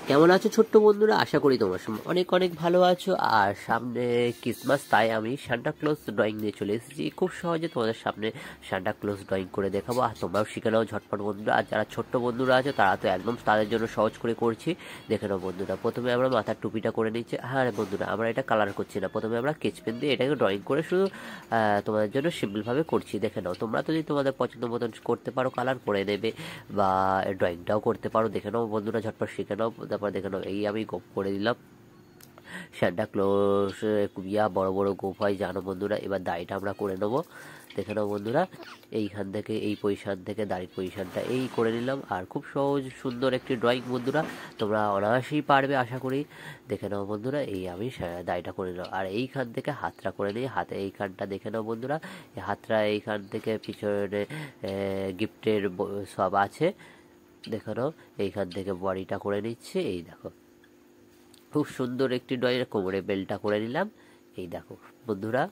কেমন আছো ছোট্ট বন্ধুরা? আশা করি তোমরা অনেক অনেক ভালো আছো। আর সামনে ক্রিসমাস, তাই আমি সান্টা ক্লজ ড্রয়িং নিয়ে চলে এসেছি। খুব সহজে তোমাদের সামনে সান্টা ক্লজ ড্রয়িং করে দেখাবো, আর তোমরাও শিখে নাও ঝটপট বন্ধুরা। আর যারা ছোট্ট বন্ধুরা আছে তারা তো একদম তাদের জন্য সহজ করে করছি, দেখে নাও বন্ধুরা। প্রথমে আমরা মাথার টুপিটা করে নিচ্ছি। হ্যাঁ বন্ধুরা, আমরা এটা কালার করছি না, প্রথমে আমরা স্কেচ পেন দিয়ে এটাকে ড্রয়িং করে শুধু তোমাদের জন্য সিম্পলভাবে করছি, দেখে নাও। তোমরা যদি তোমাদের পছন্দ মতন করতে পারো, কালার করে নেবে বা ড্রয়িংটাও করতে পারো, দেখে নাও বন্ধুরা, ঝটপট শিখে নাও। তারপর দেখে নাও, এই আমি গোপ করে দিলাম সান্টা ক্লজ। বড় বড় গোপ হয় জানো বন্ধুরা। এবার দাড়িটা আমরা করে নেবো, দেখে নাও বন্ধুরা। এইখান থেকে এই পজিশান থেকে দাড়ির পজিশানটা এই করে নিলাম। আর খুব সহজ সুন্দর একটি ড্রয়িং বন্ধুরা, তোমরা অনায়াসেই পারবে আশা করি, দেখে নাও বন্ধুরা। এই আমি দাড়িটা করে নিলাম। আর এইখান থেকে হাতটা করে নিই, হাতে এইখানটা দেখে নাও বন্ধুরা। এই হাতটা এইখান থেকে পিছনে গিফটের সব আছে, দেখে নাও। এইখান থেকে বডিটা করে নিচ্ছে, এই দেখো খুব সুন্দর একটি ড্রয়িং। কোমরে বেলটা করে নিলাম, এই দেখো বন্ধুরা,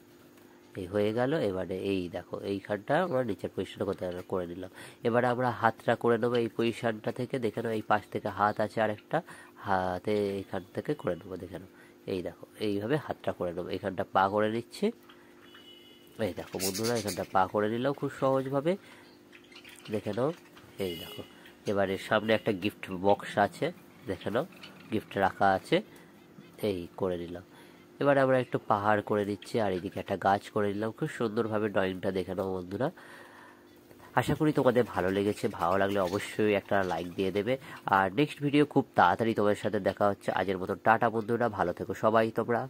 এই হয়ে গেল। এবারে এই দেখো এইখানটা আমরা নিচের পজিশনটা করে নিলাম। এবারে আমরা হাতটা করে নেবো এই পজিশনটা থেকে, দেখে নাও। এই পাশ থেকে হাত আছে আরেকটা, হাতে এইখান থেকে করে নেবো, দেখে নাও। এই দেখো এইভাবে হাতটা করে নেবো। এখানটা পা করে নিচ্ছে, এই দেখো বন্ধুরা, এখানটা পা করে নিলাম খুব সহজভাবে, দেখে নাও। এই দেখো এবারে সামনে একটা গিফট বক্স আছে, দেখে নাও, গিফট রাখা আছে, এই করে নিলাম। এবার আমরা একটু পাহাড় করে দিচ্ছি, আর এদিকে একটা গাছ করে নিলাম। খুব সুন্দরভাবে ড্রয়িংটা দেখে নাও বন্ধুরা। আশা করি তোমাদের ভালো লেগেছে। ভালো লাগলে অবশ্যই একটা লাইক দিয়ে দেবে। আর নেক্সট ভিডিও খুব তাড়াতাড়ি তোমাদের সাথে দেখা হচ্ছে। আজের মতন টাটা বন্ধুরা, ভালো থেকো সবাই তোমরা।